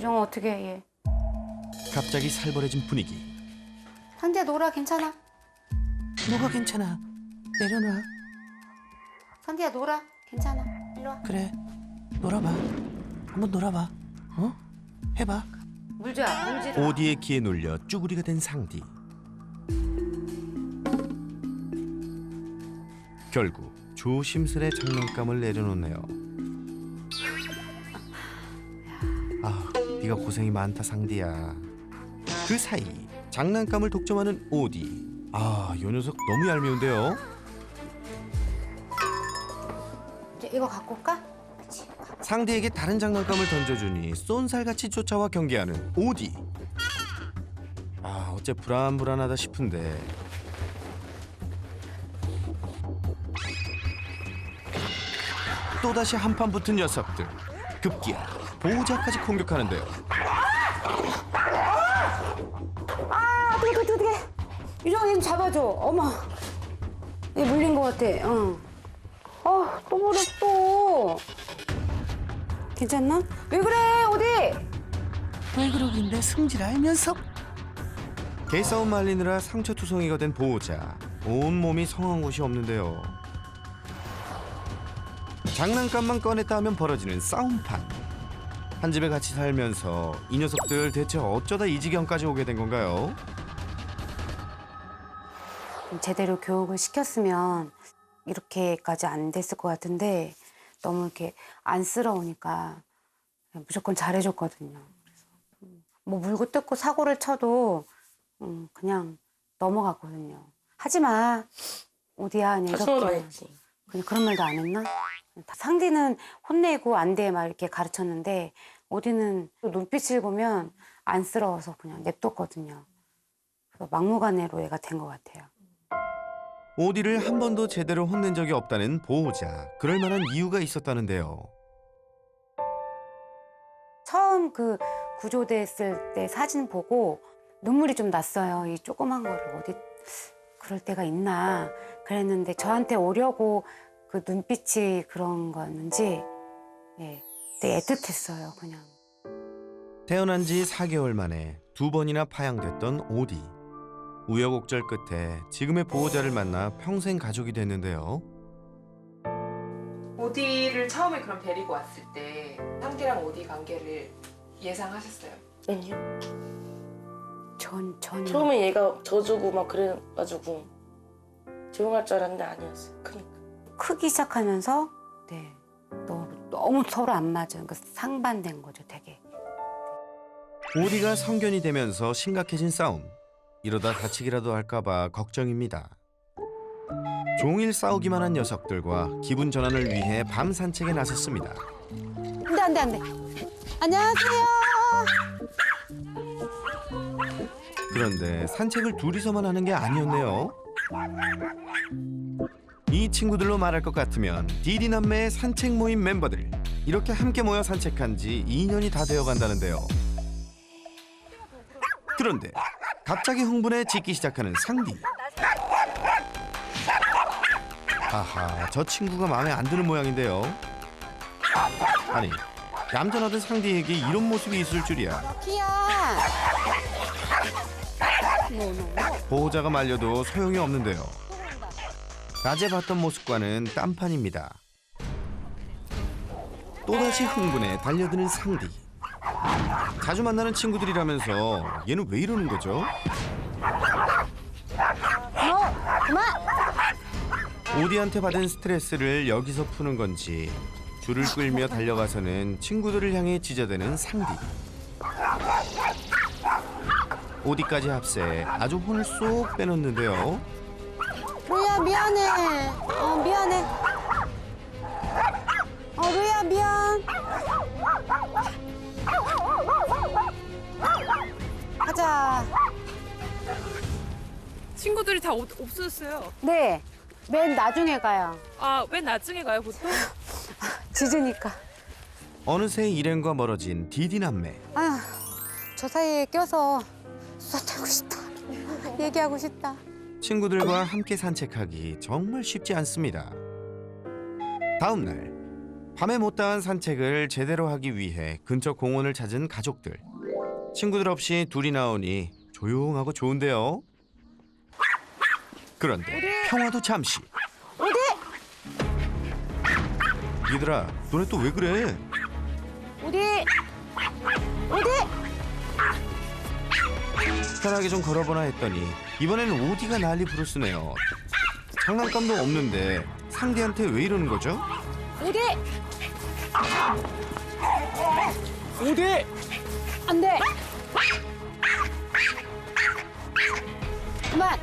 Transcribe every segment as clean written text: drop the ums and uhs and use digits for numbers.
유정아 어떻게 해 얘. 갑자기 살벌해진 분위기. 상대야 놀아 괜찮아. 뭐가 괜찮아? 내려놔. 상대야 놀아 괜찮아. 일로 와. 그래, 놀아봐. 한번 놀아봐. 어? 해봐. 물자 물지라. 오디의 기에 눌려 쭈구리가 된 상디. 결국 조심스레 장난감을 내려놓네요. 아, 네가 고생이 많다 상디야. 그 사이 장난감을 독점하는 오디. 아, 요 녀석 너무 얄미운데요. 이제 이거 갖고 올까? 그렇지. 상디에게 다른 장난감을 던져주니 쏜살같이 쫓아와 경계하는 오디. 아, 어째 불안불안하다 싶은데 또다시 한판 붙은 녀석들. 급기야 보호자까지 공격하는데요. 어떡해. 유정아 얘 좀 잡아줘. 어머. 얘 물린 것 같아. 응. 또 물었어. 괜찮나? 왜 그래 어디? 왜 그러긴데 승질 알면서? 개싸움 말리느라 상처투성이가 된 보호자. 온몸이 성한 곳이 없는데요. 장난감만 꺼냈다 하면 벌어지는 싸움판. 한 집에 같이 살면서 이 녀석들 대체 어쩌다 이 지경까지 오게 된 건가요? 제대로 교육을 시켰으면 이렇게까지 안 됐을 것 같은데 너무 이렇게 안쓰러우니까 무조건 잘해줬거든요. 그래서 뭐 물고 뜯고 사고를 쳐도 그냥 넘어갔거든요. 하지 마, 오디야. 그냥 이렇게. 그냥 그런 말도 안 했나? 상디는 혼내고 안 돼 막 이렇게 가르쳤는데 오디는 눈빛을 보면 안쓰러워서 그냥 냅뒀거든요. 그래서 막무가내로 애가 된 것 같아요. 오디를 한 번도 제대로 혼낸 적이 없다는 보호자. 그럴 만한 이유가 있었다는데요. 처음 그 구조됐을 때 사진 보고 눈물이 좀 났어요. 이 조그만 거를 어디 그럴 때가 있나 그랬는데 저한테 오려고 그 눈빛이 그런 거였는지 되게 애틋했어요. 그냥. 태어난 지 4개월 만에 2번이나 파양됐던 오디. 우여곡절 끝에 지금의 보호자를 만나 평생 가족이 됐는데요. 오디를 처음에 그럼 데리고 왔을 때 상디랑 오디 관계를 예상하셨어요? 아니요. 전혀. 처음에 얘가 져주고 막 그래가지고 조용할 줄 알았는데 아니었어요. 그러니까. 크기 시작하면서 너무 서로 안 맞아요. 그러니까 상반된 거죠, 되게. 오디가 성견이 되면서 심각해진 싸움. 이러다 다치기라도 할까봐 걱정입니다. 종일 싸우기만 한 녀석들과 기분 전환을 위해 밤 산책에 나섰습니다. 안 돼. 안녕하세요. 그런데 산책을 둘이서만 하는 게 아니었네요. 이 친구들로 말할 것 같으면 디디 남매의 산책 모임 멤버들. 이렇게 함께 모여 산책한 지 2년이 다 되어간다는데요. 그런데 갑자기 흥분해 짖기 시작하는 상디. 하하, 저 친구가 마음에 안 드는 모양인데요. 아니, 얌전하던 상디에게 이런 모습이 있을 줄이야. 키야. 보호자가 말려도 소용이 없는데요. 낮에 봤던 모습과는 딴판입니다. 또다시 흥분해 달려드는 상디. 자주 만나는 친구들이라면서 얘는 왜 이러는 거죠? 그만. 오디한테 받은 스트레스를 여기서 푸는 건지 줄을 끌며 달려가서는 친구들을 향해 짖어대는 상디. 오디까지 합세 아주 혼을 쏙 빼놓는데요. 루야 미안해. 미안해. 루야 미안. 가자. 친구들이 다 없어졌어요. 네. 맨 나중에 가요. 아, 왜 나중에 가요, 보통? 짖으니까. 어느새 일행과 멀어진 디디 남매. 아휴, 저 사이에 껴서 수다 떨고 싶다. 얘기하고 싶다. 친구들과 함께 산책하기 정말 쉽지 않습니다. 다음 날 밤에 못다한 산책을 제대로 하기 위해 근처 공원을 찾은 가족들. 친구들 없이 둘이 나오니 조용하고 좋은데요. 그런데 평화도 잠시. 얘들아, 너네 또 왜 그래? 편하게 좀 걸어보나 했더니 이번에는 오디가 난리 부르스네요. 장난감도 없는데 상대한테 왜 이러는 거죠? 어디? 안 돼! 그만!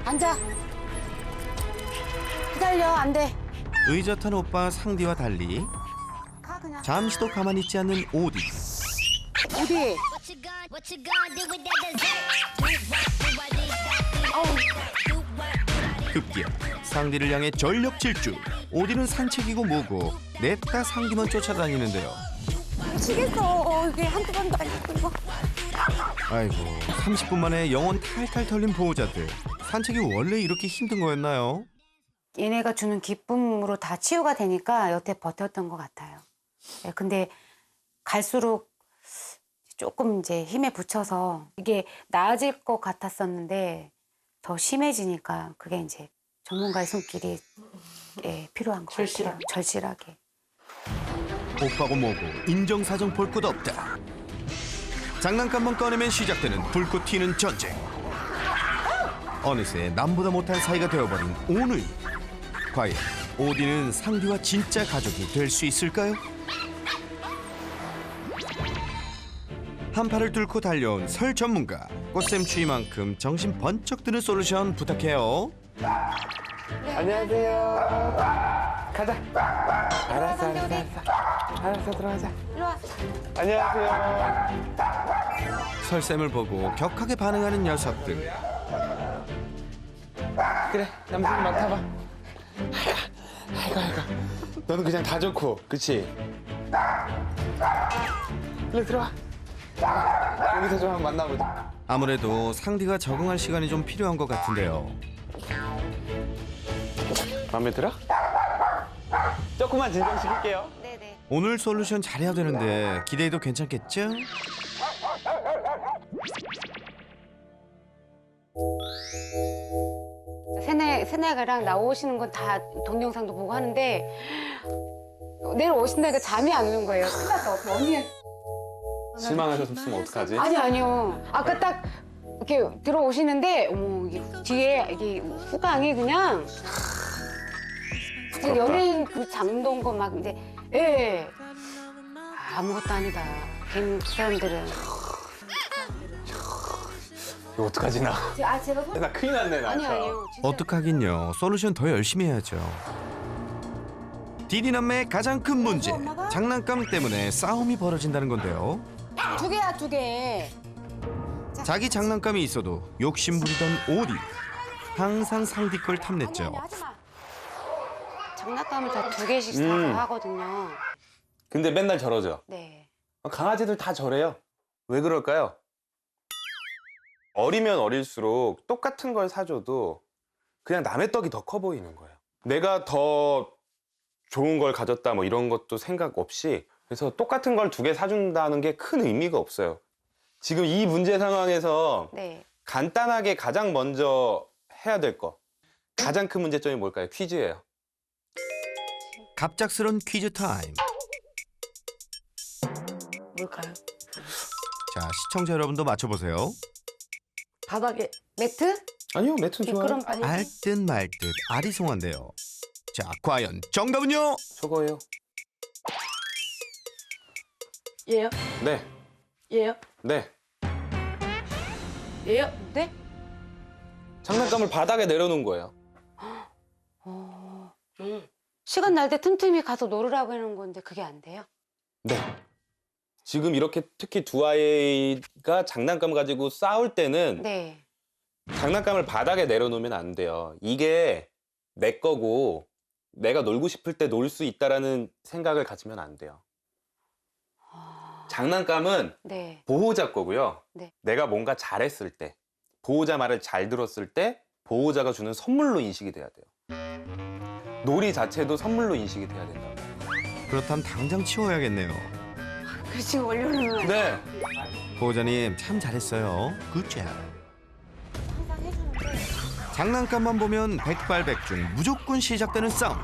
앉아! 기다려, 안 돼. 의젓한 오빠 상디와 달리 가, 그냥. 잠시도 가만히 있지 않는 오디. 어디? 급기야 상디를 향해 전력 질주. 오디는 산책이고 뭐고 냅다 상디만 쫓아다니는데요. 미치겠어. 이게 한두 번도 아니고, 이거. 아이고, 30분 만에 영혼 탈탈 털린 보호자들. 산책이 원래 이렇게 힘든 거였나요? 얘네가 주는 기쁨으로 다 치유가 되니까 여태 버텼던 것 같아요. 예, 근데 갈수록 조금 이제 힘에 부쳐서 이게 나아질 것 같았었는데 더 심해지니까 그게 이제 전문가의 손길이 예, 필요한 것 같아요. 절실하게. 오빠고 뭐고 인정사정 볼 것 없다. 장난감만 꺼내면 시작되는 불꽃 튀는 전쟁. 어느새 남보다 못할 사이가 되어버린 오누이. 과연 오디는 상디와 진짜 가족이 될 수 있을까요? 한팔을 뚫고 달려온 설 전문가. 꽃샘추위만큼 정신 번쩍 드는 솔루션 부탁해요. 안녕하세요. 가자. 알았어. 알았어, 들어가자. 이리 와. 안녕하세요. 설쌤을 보고 격하게 반응하는 녀석들. 그래, 남순이 맡아봐. 아이고. 너는 그냥 다 좋고, 그치? 그래, 들어와. 여기서 좀 한번 만나보자. 아무래도 상디가 적응할 시간이 좀 필요한 것 같은데요. 마음에 들어? 조금만 진정시킬게요. 네네. 오늘 솔루션 잘해야 되는데 기대해도 괜찮겠죠? 새내가랑 나오시는 건 다 동영상도 보고 하는데 내일 오신다니까 잠이 안 오는 거예요. 끝났다. 언니. 실망하셨으면 어떡하지? 아니요. 아까 딱 이렇게 들어오시는데 어머 이게 뒤에 이게 후광이 그냥 진짜 연예인 그 장동 거 막 이제 예. 아무것도 아니다. 괜히 그 사람들은. 이거 어떡하지, 나? 제가 나 큰일 났네, 나. 아니요. 진짜. 어떡하긴요. 솔루션 더 열심히 해야죠. 디디남매의 가장 큰 문제. 장난감 때문에 싸움이 벌어진다는 건데요. 두 개야, 두 개. 자기 장난감이 있어도 욕심 부리던 오디. 항상 상디 걸 탐냈죠. 아니, 하지 마. 장난감을 다 두 개씩 사서 하거든요. 근데 맨날 저러죠? 네. 강아지들 다 저래요. 왜 그럴까요? 어리면 어릴수록 똑같은 걸 사줘도 그냥 남의 떡이 더 커 보이는 거예요. 내가 더 좋은 걸 가졌다 뭐 이런 것도 생각 없이 그래서 똑같은 걸 두 개 사준다는 게 큰 의미가 없어요. 지금 이 문제 상황에서 네. 간단하게 가장 먼저 해야 될 거 가장 큰 문제점이 뭘까요? 퀴즈예요. 갑작스런 퀴즈 타임. 뭘까요? 자, 시청자 여러분도 맞춰보세요. 바닥에 매트? 아니요, 매트는 좋아요. 그럼 아니. 알 듯 말 듯 아리송한데요. 자, 과연 정답은요? 저거예요. 얘요? 네, 얘요? 네. 얘요? 네? 장난감을 바닥에 내려놓은 거예요. 시간 날 때 틈틈이 가서 놀으라고 해놓은 건데 그게 안 돼요? 네. 지금 이렇게 특히 두 아이가 장난감 가지고 싸울 때는 네. 장난감을 바닥에 내려놓으면 안 돼요. 이게 내 거고 내가 놀고 싶을 때 놀 수 있다라는 생각을 가지면 안 돼요. 장난감은 네. 보호자 거고요. 네. 내가 뭔가 잘했을 때, 보호자 말을 잘 들었을 때 보호자가 주는 선물로 인식이 돼야 돼요. 놀이 자체도 선물로 인식이 돼야 된다고. 그렇다면 당장 치워야겠네요. 그래 지금 올려놓는 거야. 네. 보호자님 참 잘했어요. 굿잡. 장난감만 보면 백발백중 무조건 시작되는 싸움.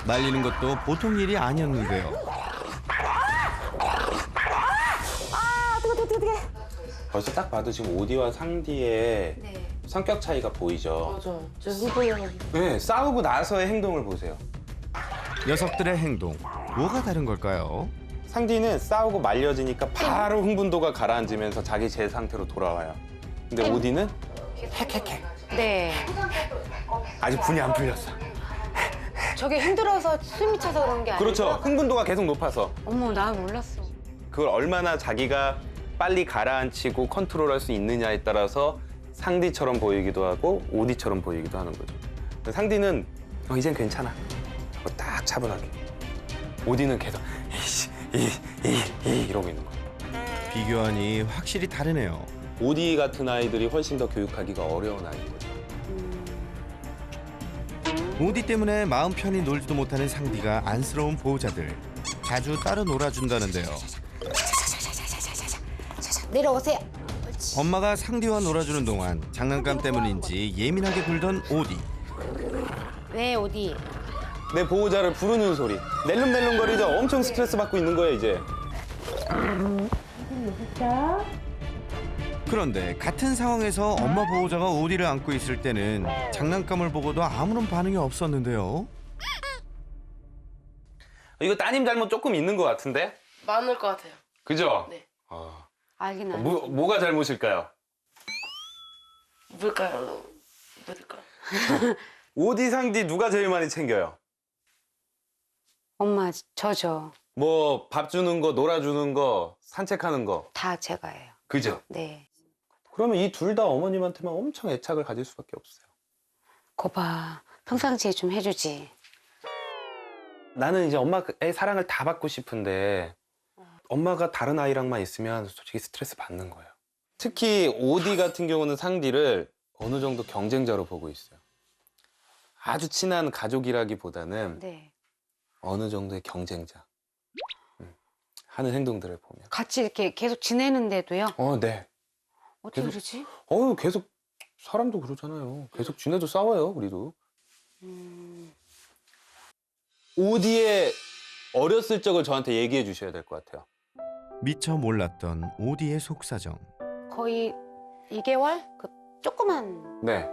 말리는 것도 보통 일이 아니었는데요. 벌써 딱 봐도 지금 오디와 상디의 네. 성격 차이가 보이죠. 맞아요. 저 흑보영. 네, 싸우고 나서의 행동을 보세요. 녀석들의 행동 뭐가 다른 걸까요? 상디는 싸우고 말려지니까 바로 흥분도가 가라앉으면서 자기 제 상태로 돌아와요. 근데 오디는 헥헥헥. 네. 아직 분이 안 풀렸어. 저게 힘들어서 숨이 차서 그런 게 아니고. 그렇죠. 흥분도가 계속 높아서. 어머 나 몰랐어. 그걸 얼마나 자기가 빨리 가라앉히고 컨트롤할 수 있느냐에 따라서 상디처럼 보이기도 하고 오디처럼 보이기도 하는 거죠. 근데 상디는 이젠 괜찮아. 딱 차분하게. 오디는 계속 이러고 있는 거예요. 비교하니 확실히 다르네요. 오디 같은 아이들이 훨씬 더 교육하기가 어려운 아이인 거죠. 오디 때문에 마음 편히 놀지도 못하는 상디가 안쓰러운 보호자들. 자주 따로 놀아준다는데요. 내려오세요. 엄마가 상디와 놀아주는 동안 장난감 때문인지 예민하게 굴던 오디. 왜 어디? 내 보호자를 부르는 소리. 낼름낼름거리죠. 엄청 스트레스 받고 있는 거예요, 이제. 그런데 같은 상황에서 엄마 보호자가 오디를 안고 있을 때는 장난감을 보고도 아무런 반응이 없었는데요. 이거 따님 잘못 조금 있는 것 같은데? 많을 것 같아요. 그죠? 네. 알긴 알아. 뭐가 잘못일까요? 뭘까요? 뭐일까요? 오디, 상디 누가 제일 많이 챙겨요? 엄마 저죠. 뭐 밥 주는 거, 놀아주는 거, 산책하는 거. 다 제가 해요. 그죠? 네. 그러면 이 둘 다 어머님한테만 엄청 애착을 가질 수밖에 없어요. 거봐. 평상시에 좀 해주지. 나는 이제 엄마의 사랑을 다 받고 싶은데 엄마가 다른 아이랑만 있으면 솔직히 스트레스 받는 거예요. 특히 오디 같은 경우는 상디를 어느 정도 경쟁자로 보고 있어요. 아주 친한 가족이라기보다는 네. 어느 정도의 경쟁자. 하는 행동들을 보면. 같이 이렇게 계속 지내는데도요. 네. 어떻게 계속- 그러지? 계속 사람도 그러잖아요. 계속 지내도 싸워요, 우리도. 오디의 어렸을 적을 저한테 얘기해 주셔야 될 것 같아요. 미처 몰랐던 오디의 속사정. 거의 2개월? 그 조그만 네.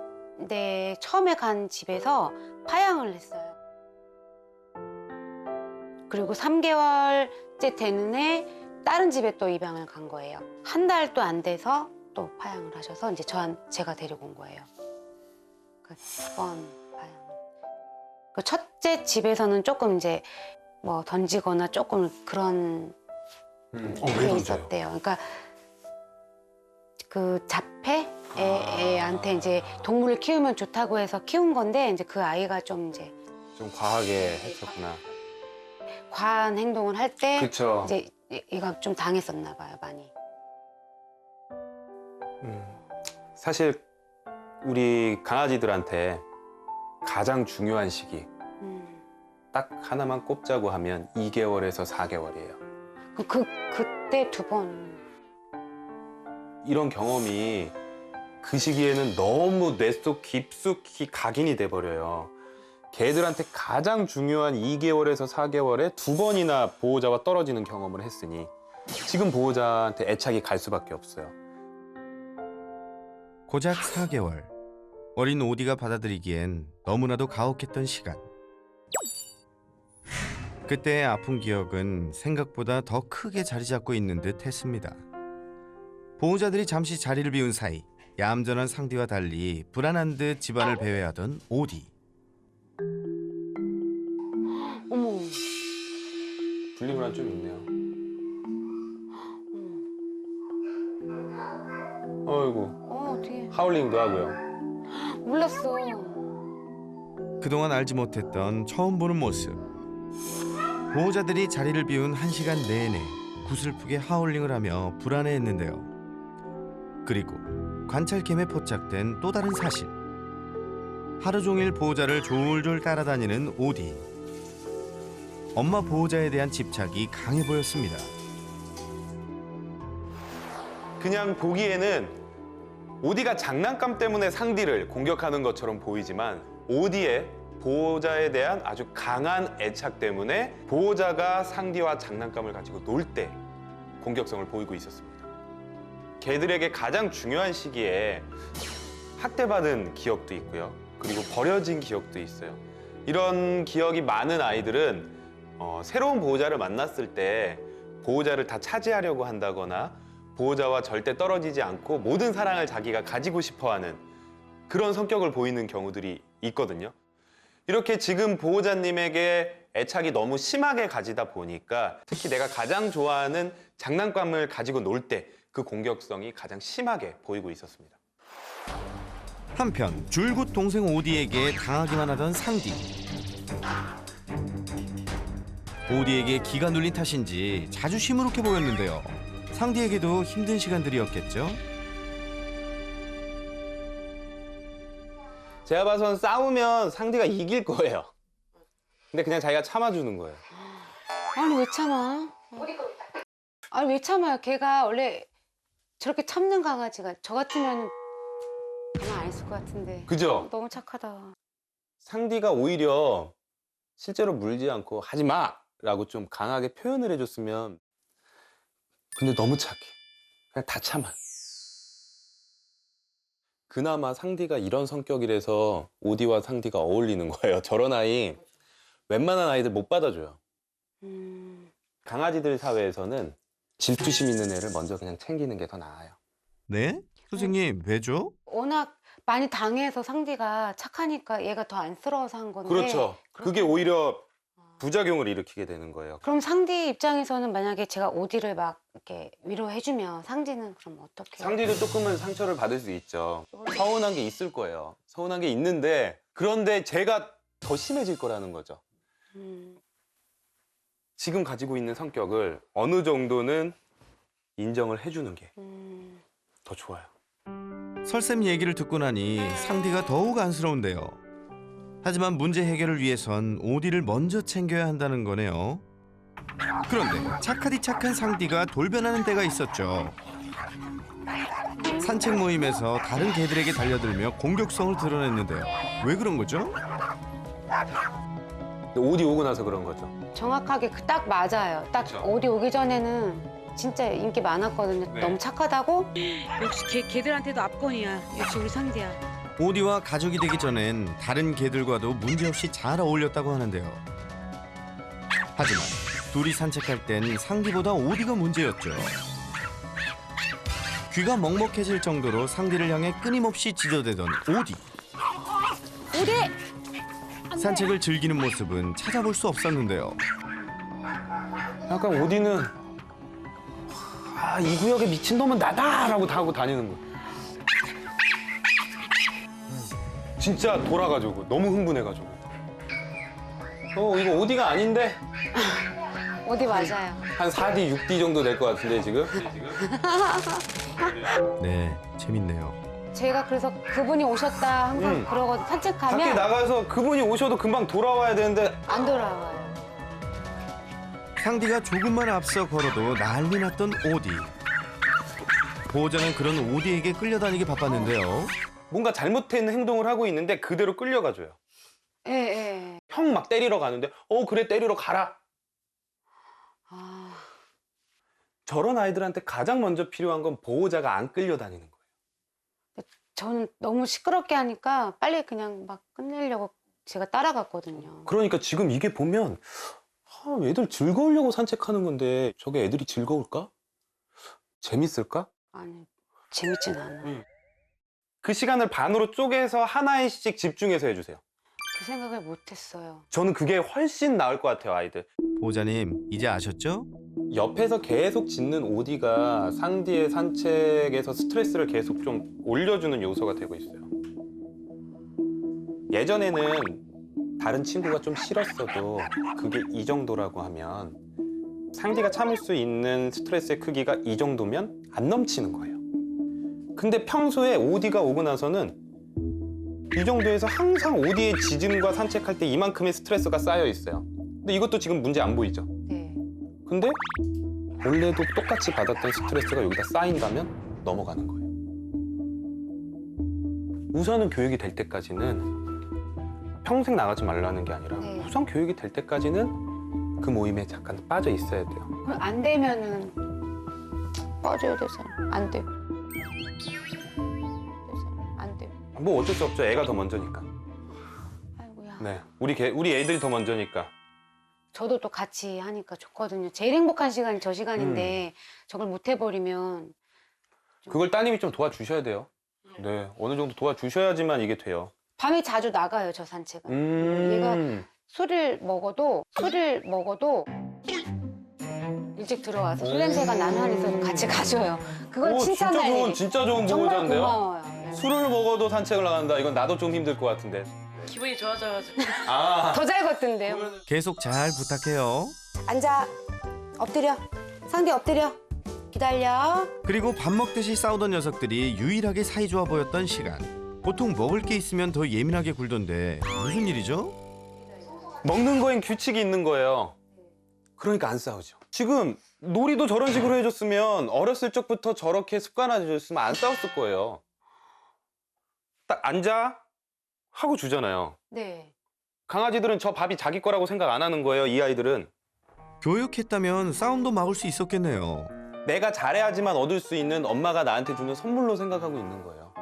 데 처음에 간 집에서 파양을 했어요. 그리고 3개월째 되는 해 다른 집에 또 입양을 간 거예요. 한 달도 안 돼서 또 파양을 하셔서 이제 제가 데리고 온 거예요. 그 2번 파양. 그 첫째 집에서는 조금 이제 뭐 던지거나 조금 그런 게 있었대요. 그러니까 그 자폐 애한테 이제 동물을 키우면 좋다고 해서 키운 건데 이제 그 아이가 좀 이제 좀 과하게 했었구나. 과한 행동을 할 때 그쵸. 이제 얘가 좀 당했었나 봐요, 많이. 사실 우리 강아지들한테 가장 중요한 시기 딱 하나만 꼽자고 하면 2개월에서 4개월이에요. 그때 2번. 이런 경험이 그 시기에는 너무 뇌 속 깊숙이 각인이 돼버려요. 개들한테 가장 중요한 2개월에서 4개월에 2번이나 보호자와 떨어지는 경험을 했으니 지금 보호자한테 애착이 갈 수밖에 없어요. 고작 4개월. 어린 오디가 받아들이기엔 너무나도 가혹했던 시간. 그때의 아픈 기억은 생각보다 더 크게 자리 잡고 있는 듯 했습니다. 보호자들이 잠시 자리를 비운 사이 얌전한 상디와 달리 불안한 듯 집안을 배회하던 오디. 어머. 분리불안 좀 있네요. 어이구, 어떻게 하울링도 하고요. 몰랐어. 그동안 알지 못했던 처음 보는 모습. 보호자들이 자리를 비운 1시간 내내 구슬프게 하울링을 하며 불안해했는데요. 그리고 관찰캠에 포착된 또 다른 사실. 하루 종일 보호자를 졸졸 따라다니는 오디. 엄마 보호자에 대한 집착이 강해 보였습니다. 그냥 보기에는 오디가 장난감 때문에 상디를 공격하는 것처럼 보이지만 오디의 보호자에 대한 아주 강한 애착 때문에 보호자가 상디와 장난감을 가지고 놀 때 공격성을 보이고 있었습니다. 개들에게 가장 중요한 시기에 학대받은 기억도 있고요. 그리고 버려진 기억도 있어요. 이런 기억이 많은 아이들은 새로운 보호자를 만났을 때 보호자를 다 차지하려고 한다거나 보호자와 절대 떨어지지 않고 모든 사랑을 자기가 가지고 싶어하는 그런 성격을 보이는 경우들이 있거든요. 이렇게 지금 보호자님에게 애착이 너무 심하게 가지다 보니까 특히 내가 가장 좋아하는 장난감을 가지고 놀 때 그 공격성이 가장 심하게 보이고 있었습니다. 한편 줄곧 동생 오디에게 당하기만 하던 상디. 오디에게 기가 눌린 탓인지 자주 시무룩해 보였는데요. 상디에게도 힘든 시간들이었겠죠? 제가 봐선 싸우면 상디가 이길 거예요. 근데 그냥 자기가 참아주는 거예요. 아니 왜 참아? 아니 왜 참아요? 걔가 원래 저렇게 참는 강아지가 저 같으면 가만 안 있을 것 같은데. 그죠? 너무 착하다. 상디가 오히려 실제로 물지 않고 하지 마! 라고 좀 강하게 표현을 해줬으면 근데 너무 착해. 그냥 다 참아. 그나마 상디가 이런 성격이라서 오디와 상디가 어울리는 거예요. 저런 아이 웬만한 아이들 못 받아줘요. 강아지들 사회에서는 질투심 있는 애를 먼저 그냥 챙기는 게 더 나아요. 네? 선생님 왜죠? 워낙 많이 당해서 상디가 착하니까 얘가 더 안쓰러워서 한 건데. 그렇죠. 그게 오히려 부작용을 일으키게 되는 거예요. 그럼 상디 입장에서는 만약에 제가 오디를 막 이렇게 위로해주면 상디는 그럼 어떻게? 상디도 조금은 상처를 받을 수 있죠. 서운한 게 있을 거예요. 서운한 게 있는데 그런데 제가 더 심해질 거라는 거죠. 지금 가지고 있는 성격을 어느 정도는 인정을 해주는 게 더 좋아요. 설쌤 얘기를 듣고 나니 상디가 더욱 안쓰러운데요. 하지만 문제 해결을 위해선 오디를 먼저 챙겨야 한다는 거네요. 그런데 착하디 착한 상디가 돌변하는 때가 있었죠. 산책 모임에서 다른 개들에게 달려들며 공격성을 드러냈는데요. 왜 그런 거죠? 오디 오고 나서 그런 거죠. 정확하게 딱 맞아요. 딱 그쵸. 오디 오기 전에는 진짜 인기 많았거든요. 네. 너무 착하다고? 역시 걔들한테도 압권이야. 역시 우리 상대야. 오디와 가족이 되기 전엔 다른 개들과도 문제없이 잘 어울렸다고 하는데요. 하지만 둘이 산책할 땐 상디보다 오디가 문제였죠. 귀가 먹먹해질 정도로 상디를 향해 끊임없이 짖어대던 오디. 산책을 즐기는 모습은 찾아볼 수 없었는데요. 약간 오디는 이 구역에 미친놈은 나다! 라고 다 하고 다니는 거예요. 진짜 돌아가지고 너무 흥분해가지고 이거 오디가 아닌데? 오디 맞아요. 한 4D, 6D 정도 될 것 같은데 지금? 네, 재밌네요. 제가 그래서 그분이 오셨다 항상 그러거든. 밖에 산책하면 나가서 그분이 오셔도 금방 돌아와야 되는데 안 돌아와요. 상디가 조금만 앞서 걸어도 난리 났던 오디. 보호자는 그런 오디에게 끌려다니기 바빴는데요. 뭔가 잘못된 행동을 하고 있는데 그대로 끌려가줘요. 예, 예. 형 막 때리러 가는데 그래 때리러 가라. 아, 저런 아이들한테 가장 먼저 필요한 건 보호자가 안 끌려다니는 거예요. 저는 너무 시끄럽게 하니까 빨리 그냥 막 끝내려고 제가 따라갔거든요. 그러니까 지금 이게 보면 애들 즐거우려고 산책하는 건데 저게 애들이 즐거울까? 재밌을까? 아니, 재밌진 않아요. 그 시간을 반으로 쪼개서 하나씩 집중해서 해주세요. 그 생각을 못했어요. 저는 그게 훨씬 나을 것 같아요, 아이들. 보호자님, 이제 아셨죠? 옆에서 계속 짖는 오디가 상디의 산책에서 스트레스를 계속 좀 올려주는 요소가 되고 있어요. 예전에는 다른 친구가 좀 싫었어도 그게 이 정도라고 하면 상디가 참을 수 있는 스트레스의 크기가 이 정도면 안 넘치는 거예요. 근데 평소에 오디가 오고 나서는 이 정도에서 항상 오디의 짖음과 산책할 때 이만큼의 스트레스가 쌓여 있어요. 근데 이것도 지금 문제 안 보이죠? 네. 근데 원래도 똑같이 받았던 스트레스가 여기다 쌓인다면 넘어가는 거예요. 우선은 교육이 될 때까지는 평생 나가지 말라는 게 아니라 네. 우선 교육이 될 때까지는 그 모임에 잠깐 빠져 있어야 돼요. 그럼 안 되면은 빠져야 되잖아. 안 돼. 안 돼. 뭐 어쩔 수 없죠. 애가 더 먼저니까. 아이고야. 네, 우리 애들이 더 먼저니까. 저도 또 같이 하니까 좋거든요. 제일 행복한 시간이 저 시간인데 저걸 못 해버리면 그걸 따님이 좀 도와주셔야 돼요. 네, 어느 정도 도와주셔야지만 이게 돼요. 밤에 자주 나가요, 저 산책은. 얘가 술을 먹어도 일찍 들어와서 술 냄새가 나는 한에서 같이 가줘요. 그건 칭찬할 일이. 진짜 좋은 정말 보호자인데요. 고마워요. 네. 술을 먹어도 산책을 나간다. 이건 나도 좀 힘들 것 같은데. 기분이 좋아져가지고. 아, 더 잘 걷던데요. 계속 잘 부탁해요. 앉아. 엎드려. 상대 엎드려. 기다려. 그리고 밥 먹듯이 싸우던 녀석들이 유일하게 사이좋아 보였던 시간. 보통 먹을 게 있으면 더 예민하게 굴던데 무슨 일이죠? 먹는 거엔 규칙이 있는 거예요. 그러니까 안 싸우죠. 지금 놀이도 저런 식으로 해줬으면 어렸을 적부터 저렇게 습관화해줬으면 안 싸웠을 거예요. 딱 앉아 하고 주잖아요. 네. 강아지들은 저 밥이 자기 거라고 생각 안 하는 거예요. 이 아이들은. 교육했다면 싸움도 막을 수 있었겠네요. 내가 잘해야지만 얻을 수 있는 엄마가 나한테 주는 선물로 생각하고 있는 거예요.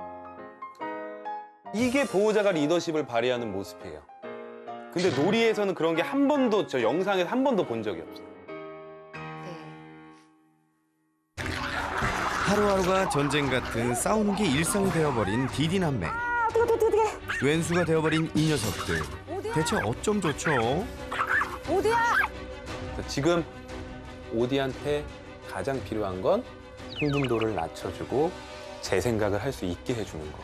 이게 보호자가 리더십을 발휘하는 모습이에요. 근데 놀이에서는 그런 게 한 번도, 저 영상에서 한 번도 본 적이 없어요. 네. 하루하루가 전쟁 같은 싸우는 게 일상이 되어버린 디디 남매. 왼수가 되어버린 이 녀석들. 대체 어쩜 좋죠? 지금 오디한테 가장 필요한 건 흥분도를 낮춰주고 제 생각을 할 수 있게 해주는 거.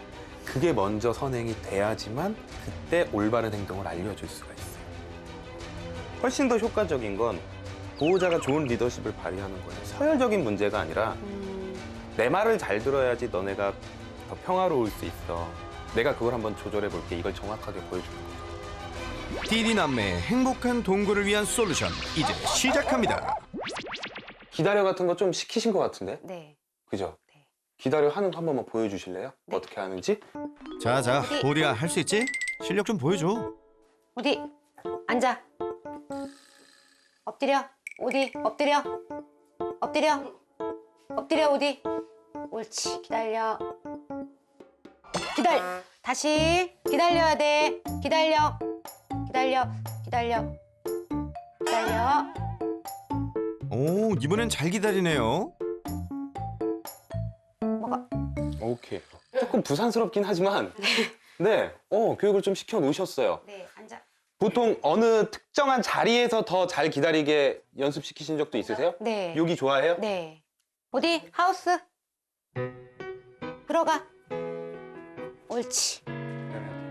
그게 먼저 선행이 돼야지만 그때 올바른 행동을 알려줄 수가 있어요. 훨씬 더 효과적인 건 보호자가 좋은 리더십을 발휘하는 거예요. 서열적인 문제가 아니라 내 말을 잘 들어야지 너네가 더 평화로울 수 있어. 내가 그걸 한번 조절해 볼게. 이걸 정확하게 보여주는 거죠. 디디 남매의 행복한 동거를 위한 솔루션 이제 시작합니다. 기다려 같은 거 좀 시키신 것 같은데? 네. 그죠? 네. 기다려 하는 거 한 번만 보여주실래요? 네. 어떻게 하는지? 자자, 보디야 할 수 있지? 실력 좀 보여줘. 어디? 앉아. 엎드려. 어디? 엎드려. 엎드려. 엎드려 어디? 옳지. 기다려. 다시 기다려야 돼. 기다려. 오, 이번엔 잘 기다리네요. 먹어. 오케이. 조금 부산스럽긴 하지만 네, 교육을 좀 시켜 놓으셨어요. 네, 앉아. 보통 어느 특정한 자리에서 더 잘 기다리게 연습시키신 적도 있으세요? 네. 여기 좋아해요? 네. 어디? 하우스. 들어가. 옳지.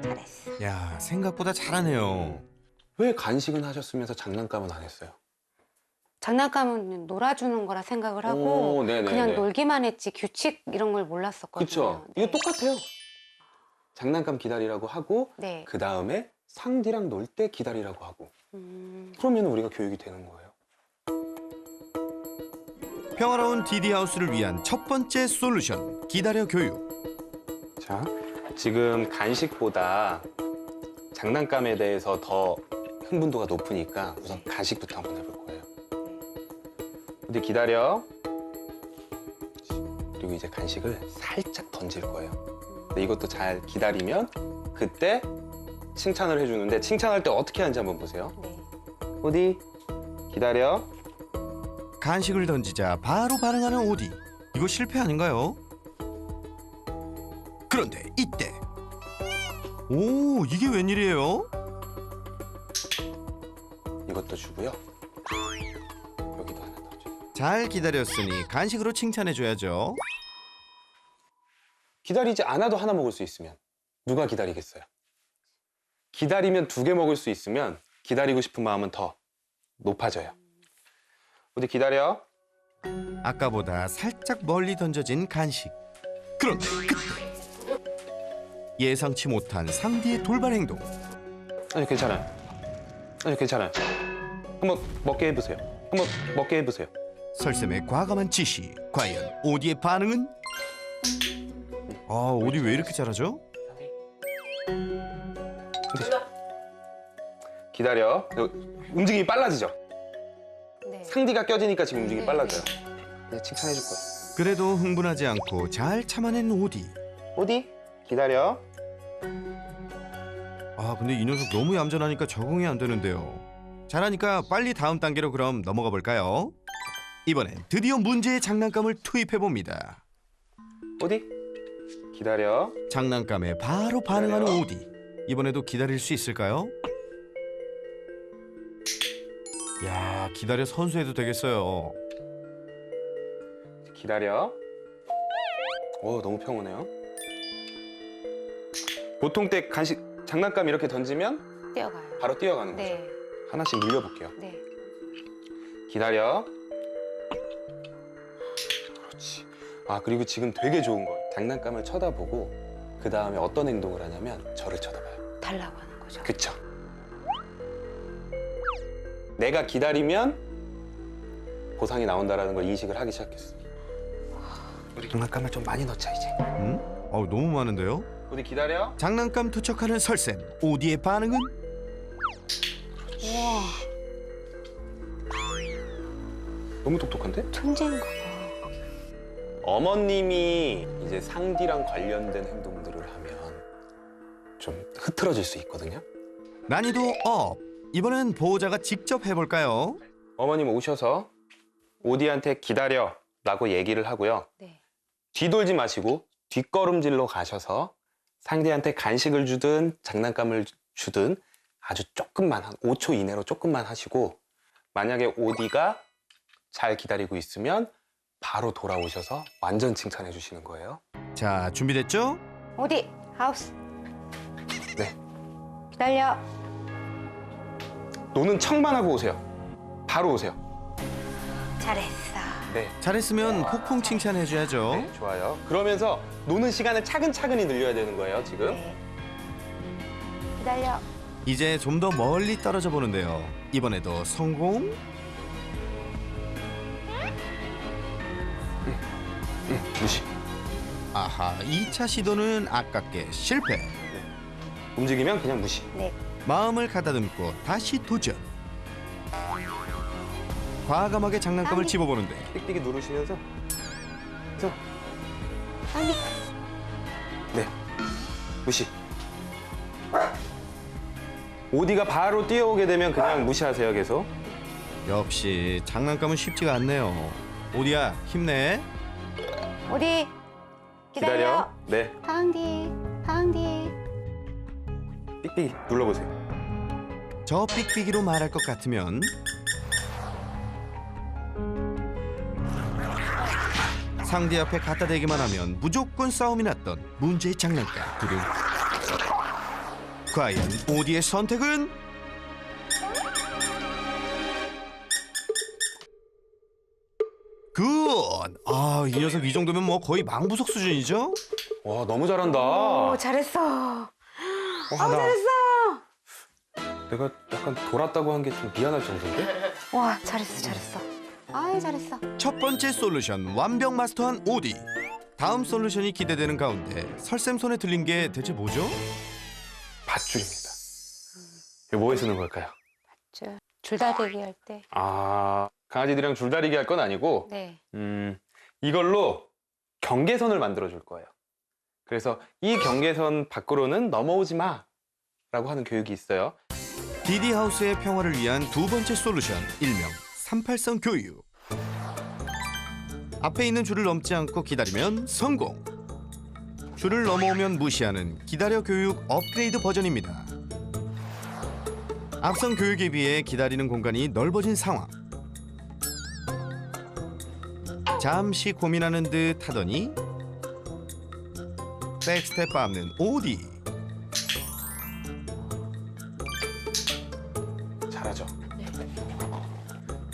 잘했어. 야, 생각보다 잘하네요. 왜 간식은 하셨으면서 장난감은 안 했어요? 장난감은 놀아주는 거라 생각을 하고 네네네. 그냥 놀기만 했지 규칙 이런 걸 몰랐었거든요. 그쵸? 이거 똑같아요. 장난감 기다리라고 하고 네. 그 다음에 상디랑 놀 때 기다리라고 하고 그러면 우리가 교육이 되는 거예요. 평화로운 디디 하우스를 위한 첫 번째 솔루션 기다려 교육. 자, 지금 간식보다 장난감에 대해서 더 흥분도가 높으니까 우선 간식부터 한번 해볼 거예요. 근데 기다려. 그리고 이제 간식을 살짝 던질 거예요. 근데 이것도 잘 기다리면 그때 칭찬을 해주는데 칭찬할 때 어떻게 하는지 한번 보세요. 네. 어디? 기다려. 간식을 던지자 바로 반응하는 오디. 이거 실패 아닌가요? 그런데 이때. 오, 이게 웬일이에요? 이것도 주고요. 여기도 하나 더 줘요. 잘 기다렸으니 간식으로 칭찬해줘야죠. 기다리지 않아도 하나 먹을 수 있으면 누가 기다리겠어요? 기다리면 2개 먹을 수 있으면 기다리고 싶은 마음은 더 높아져요. 어디 기다려. 아까보다 살짝 멀리 던져진 간식. 그런데 그때 예상치 못한 상디의 돌발 행동. 아니 괜찮아요. 아니 괜찮아요. 한번 먹게 해보세요. 한번 먹게 해보세요. 설쌤의 과감한 지시. 과연 오디의 반응은? 아, 오디 왜 이렇게 잘하죠? 기다려. 움직임이 빨라지죠? 네. 상디가 껴지니까 지금 움직임이 네, 빨라져요. 네, 칭찬해줄 거야. 그래도 흥분하지 않고 잘 참아낸 오디. 어디? 기다려. 아, 근데 이 녀석 너무 얌전하니까 적응이 안 되는데요. 잘하니까 빨리 다음 단계로 그럼 넘어가 볼까요? 이번엔 드디어 문제의 장난감을 투입해 봅니다. 어디? 기다려. 장난감에 바로 반응하는 기다려. 오디. 이번에도 기다릴 수 있을까요? 야, 기다려 선수해도 되겠어요. 기다려. 오, 너무 평온해요. 보통 때 간식 장난감 이렇게 던지면 뛰어가요. 바로 뛰어가는 거죠. 네. 하나씩 늘려볼게요. 네. 기다려. 그렇지. 아, 그리고 지금 되게 좋은 거예요. 장난감을 쳐다보고 그 다음에 어떤 행동을 하냐면 저를 쳐다봐요. 달라고 하는 거죠. 그쵸? 내가 기다리면 보상이 나온다는 걸 인식을 하기 시작했어. 우리 장난감을 좀 많이 넣자 이제. 어우, 너무 많은데요? 우리 기다려. 장난감 투척하는 설쌤. 오디의 반응은? 우와, 너무 똑똑한데? 천재인가 봐. 어머님이 이제 상디랑 관련된 행동들을 하면 좀 흐트러질 수 있거든요. 난이도 업. 이번엔 보호자가 직접 해볼까요? 어머님 오셔서 오디한테 기다려 라고 얘기를 하고요. 네. 뒤돌지 마시고 뒷걸음질로 가셔서 상디한테 간식을 주든 장난감을 주든 아주 조금만, 한 5초 이내로 조금만 하시고, 만약에 오디가 잘 기다리고 있으면 바로 돌아오셔서 완전 칭찬해 주시는 거예요. 자, 준비됐죠? 어디? 하우스. 네. 기다려. 노는 척만 하고 오세요. 바로 오세요. 잘했어. 네. 잘했으면 폭풍 칭찬해줘야죠. 네, 좋아요. 그러면서 노는 시간을 차근차근히 늘려야 되는 거예요, 지금. 네. 기다려. 이제 좀 더 멀리 떨어져 보는데요. 이번에도 성공? 무시. 아하, 2차 시도는 아깝게 실패. 움직이면 그냥 무시. 네. 마음을 가다듬고 다시 도전. 과감하게 장난감을 집어보는데 삑삑이 누르시면서. 그래서. 아니. 네. 무시. 오디가 바로 뛰어오게 되면 그냥 무시하세요, 계속. 역시 장난감은 쉽지가 않네요. 오디야, 힘내. 우리 기다려. 네. 파운디. 파운디. 삑삑이 눌러보세요. 저 삑삑이로 말할 것 같으면 상대 앞에 갖다 대기만 하면 무조건 싸움이 났던 문제의 장난감 두둥. 과연 오디의 선택은? 굿! 아, 이 녀석 이 정도면 뭐 거의 망부석 수준이죠? 와, 너무 잘한다. 오, 잘했어. 와, 잘했어. 내가 약간 돌았다고 한 게 좀 미안할 정도인데? 와, 잘했어, 잘했어. 아이, 잘했어. 첫 번째 솔루션 완벽 마스터한 오디. 다음 솔루션이 기대되는 가운데 설쌤 손에 들린 게 대체 뭐죠? 밧줄입니다. 이거 뭐에 쓰는 걸까요? 줄다리기 할 때. 아, 강아지들이랑 줄다리기 할 건 아니고, 네. 이걸로 경계선을 만들어 줄 거예요. 그래서 이 경계선 밖으로는 넘어오지 마 라고 하는 교육이 있어요. 디디하우스의 평화를 위한 두 번째 솔루션, 일명 38선 교육. 앞에 있는 줄을 넘지 않고 기다리면 성공. 줄을 넘어오면 무시하는 기다려 교육 업그레이드 버전입니다. 앞선 교육에 비해 기다리는 공간이 넓어진 상황. 잠시 고민하는 듯 하더니 백스텝 밟는 오디. 잘하죠?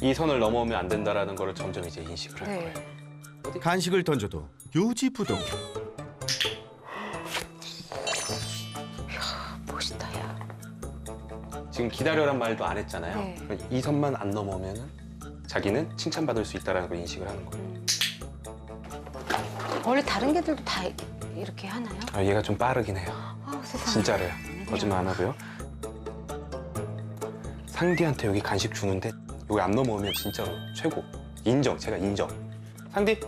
이 선을 넘어오면 안 된다라는 거를 점점 이제 인식을 할 네. 거예요. 간식을 던져도 요지부동. 지금 기다려란 말도 안 했잖아요. 네. 그러니까 이 선만 안 넘어오면은 자기는 칭찬받을 수 있다라는 걸 인식을 하는 거예요. 원래 다른 개들도 다 이렇게 하나요? 아, 얘가 좀 빠르긴 해요. 아, 세상에. 진짜래요. 거짓말 안 하고요. 상디한테 여기 간식 주는데 여기 안 넘어오면 진짜로 최고. 인정, 제가 인정. 상디,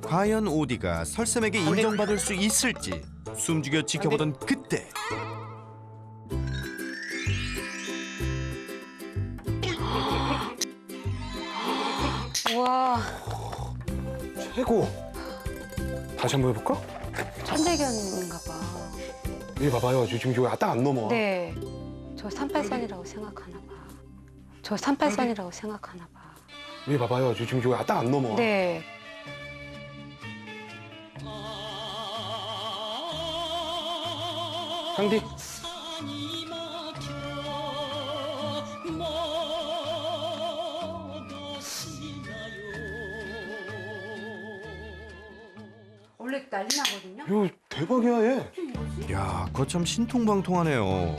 과연 오디가 설쌤에게 인정받을 수 있을지 숨죽여 지켜보던 그때 우와, 최고. 다시 한번 해볼까? 천재견인가 봐. 여기 봐봐요. 지금 여기 딱 안 넘어와. 네. 저 38선이라고 생각하나 봐. 저 38선이라고 생각하나 봐. 여기 봐봐요. 지금 여기 딱 안 넘어와. 네. 상디. 원래 난리 나거든요? 야, 대박이야, 얘. 야 거참 신통방통하네요.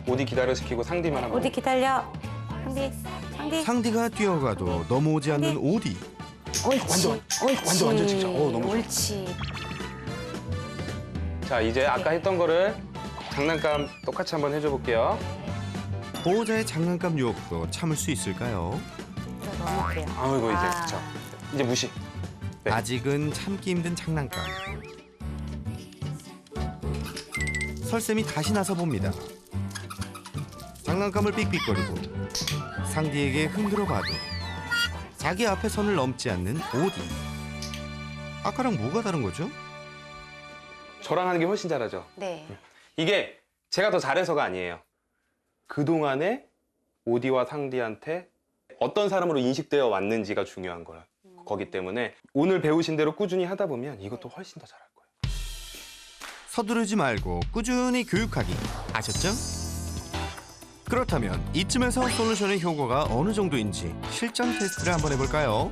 오디 기다려시키고 상디만 하면. 어디 기다려. 상디, 상디. 상디가 뛰어가도 넘어오지 않는 오디. 옳지. 옳지. 완전 진짜. 너무 좋아. 옳지. 자, 이제 아까 했던 거를 장난감 똑같이 한번 해줘 볼게요. 보호자의 장난감 유혹도 참을 수 있을까요? 저 넣어놓을게요. 아이고, 이제 아. 그쵸. 이제 무시. 네. 아직은 참기 힘든 장난감. 설쌤이 다시 나서 봅니다. 장난감을 삑삑거리고 상디에게 흔들어 봐도 자기 앞에 선을 넘지 않는 오디. 아까랑 뭐가 다른 거죠? 저랑 하는 게 훨씬 잘하죠. 네. 이게 제가 더 잘해서가 아니에요. 그동안에 오디와 상디한테 어떤 사람으로 인식되어 왔는지가 중요한 거예요. 거기 때문에 오늘 배우신 대로 꾸준히 하다 보면 이것도 훨씬 더 잘할 거예요. 서두르지 말고 꾸준히 교육하기. 아셨죠? 그렇다면 이쯤에서 솔루션의 효과가 어느 정도인지 실전 테스트를 한번 해볼까요?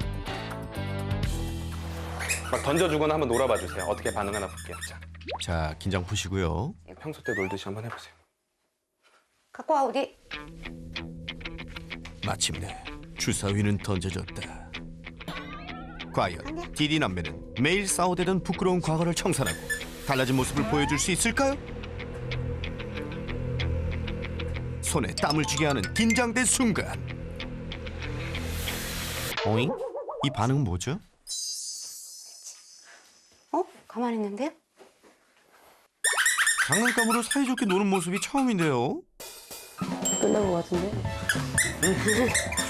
막 던져주거나 한번 놀아봐 주세요. 어떻게 반응하나 볼게요. 자, 자, 긴장 푸시고요. 평소 때 놀듯이 한번 해보세요. 갖고 와, 어디? 마침내 주사위는 던져졌다. 과연 디디 남매는 매일 싸우대던 부끄러운 과거를 청산하고 달라진 모습을 보여줄 수 있을까요? 손에 땀을 쥐게 하는 긴장된 순간. 오잉? 이 반응은 뭐죠? 어? 가만히 있는데요? 장난감으로 사이좋게 노는 모습이 처음인데요. 끝난 것 같은데?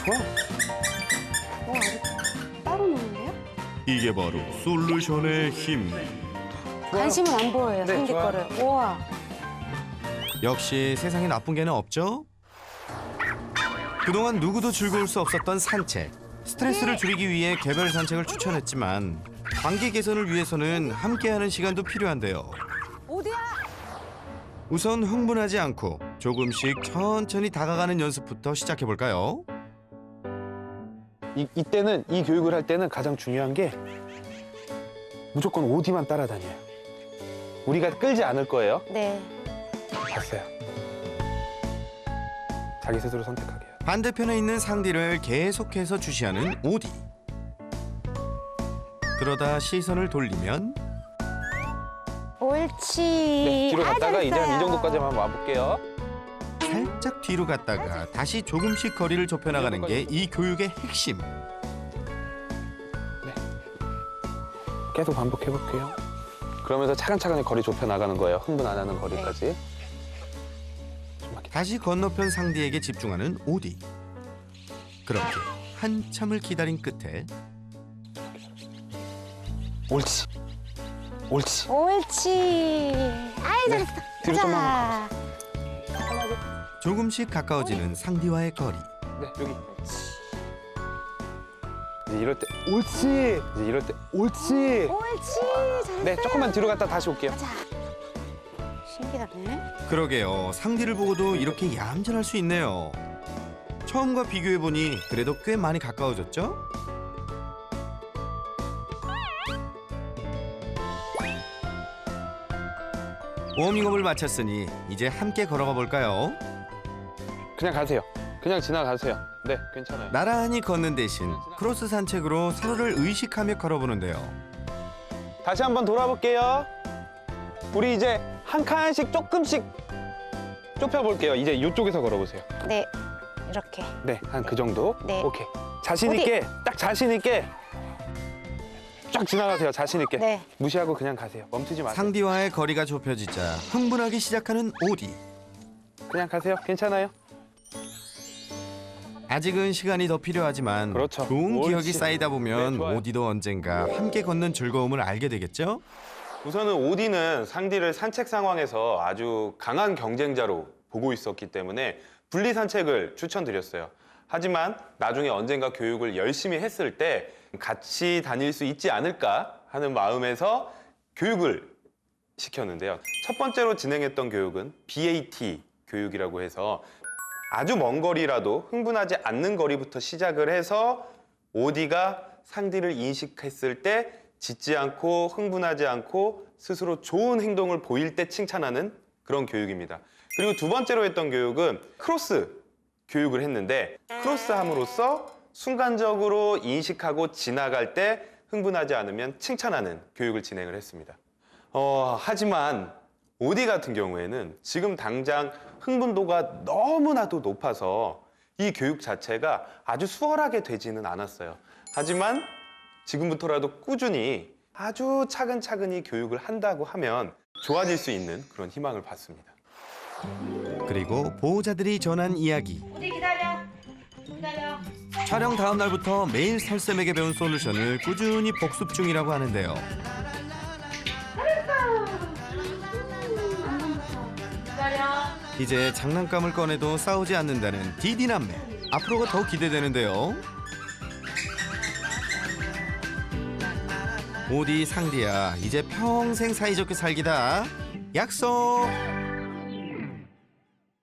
좋아. 아직 따로 노는데요? 이게 바로 솔루션의 힘. 관심은 안 보여요, 네, 상디 좋아요. 거를. 우와. 역시 세상에 나쁜 개는 없죠? 그동안 누구도 즐거울 수 없었던 산책. 스트레스를 줄이기 위해 개별 산책을 추천했지만 관계 개선을 위해서는 함께하는 시간도 필요한데요. 어디야? 우선 흥분하지 않고 조금씩 천천히 다가가는 연습부터 시작해볼까요? 이때는 이 교육을 할 때는 가장 중요한 게 무조건 오디만 따라다녀요. 우리가 끌지 않을 거예요. 네. 봤어요. 자기 스스로 선택하게 해요. 반대편에 있는 상디를 계속해서 주시하는 오디. 그러다 시선을 돌리면 옳지. 네, 뒤로 갔다가 이제 한 이 잘했어요. 정도까지만 와볼게요. 살짝 뒤로 갔다가 다시 조금씩 거리를 좁혀나가는 게 이 교육의 핵심. 계속 반복해볼게요. 그러면서 차근차근히 거리 좁혀 나가는 거예요. 흥분 안 하는 거리까지. 다시 건너편 상디에게 집중하는 오디. 그렇게 한참을 기다린 끝에 옳지. 옳지. 옳지. 아이, 잘했어. 뒤로 좀만 자. 조금씩 가까워지는 상디와의 거리. 네, 여기. 이제 이럴 때 옳지. 이제 이럴 때 옳지. 옳지. 잘했어요. 네, 조금만 뒤로 갔다 다시 올게요. 자. 신기하네. 그러게요. 상디를 보고도 이렇게 얌전할 수 있네요. 처음과 비교해보니 그래도 꽤 많이 가까워졌죠? 워밍업을 마쳤으니 이제 함께 걸어가 볼까요? 그냥 가세요. 그냥 지나가세요. 네, 괜찮아요. 나란히 걷는 대신 크로스 산책으로 서로를 의식하며 걸어보는데요. 다시 한번 돌아볼게요. 우리 이제 한 칸씩 조금씩 좁혀볼게요. 이제 이쪽에서 걸어보세요. 네, 이렇게. 네, 한 그 정도. 네. 오케이. 자신 있게, 딱 자신 있게 쫙 지나가세요. 자신 있게. 네. 무시하고 그냥 가세요. 멈추지 마세요. 상디와의 거리가 좁혀지자 흥분하기 시작하는 오디. 그냥 가세요. 괜찮아요. 아직은 시간이 더 필요하지만 그렇죠. 좋은 옳지. 기억이 쌓이다 보면 네, 좋아요. 오디도 언젠가 함께 걷는 즐거움을 알게 되겠죠? 우선은 오디는 상디를 산책 상황에서 아주 강한 경쟁자로 보고 있었기 때문에 분리 산책을 추천드렸어요. 하지만 나중에 언젠가 교육을 열심히 했을 때 같이 다닐 수 있지 않을까 하는 마음에서 교육을 시켰는데요. 첫 번째로 진행했던 교육은 BAT 교육이라고 해서 아주 먼 거리라도 흥분하지 않는 거리부터 시작을 해서 오디가 상디를 인식했을 때 짖지 않고 흥분하지 않고 스스로 좋은 행동을 보일 때 칭찬하는 그런 교육입니다. 그리고 두 번째로 했던 교육은 크로스 교육을 했는데 크로스함으로써 순간적으로 인식하고 지나갈 때 흥분하지 않으면 칭찬하는 교육을 진행을 했습니다. 하지만 오디 같은 경우에는 지금 당장 흥분도가 너무나도 높아서 이 교육 자체가 아주 수월하게 되지는 않았어요. 하지만 지금부터라도 꾸준히 아주 차근차근히 교육을 한다고 하면 좋아질 수 있는 그런 희망을 받습니다. 그리고 보호자들이 전한 이야기. 오디 기다려. 기다려. 촬영 다음 날부터 매일 설쌤에게 배운 솔루션을 꾸준히 복습 중이라고 하는데요. 이제 장난감을 꺼내도 싸우지 않는다는 디디남매. 앞으로가 더 기대되는데요. 오디 상디야, 이제 평생 사이좋게 살기다. 약속!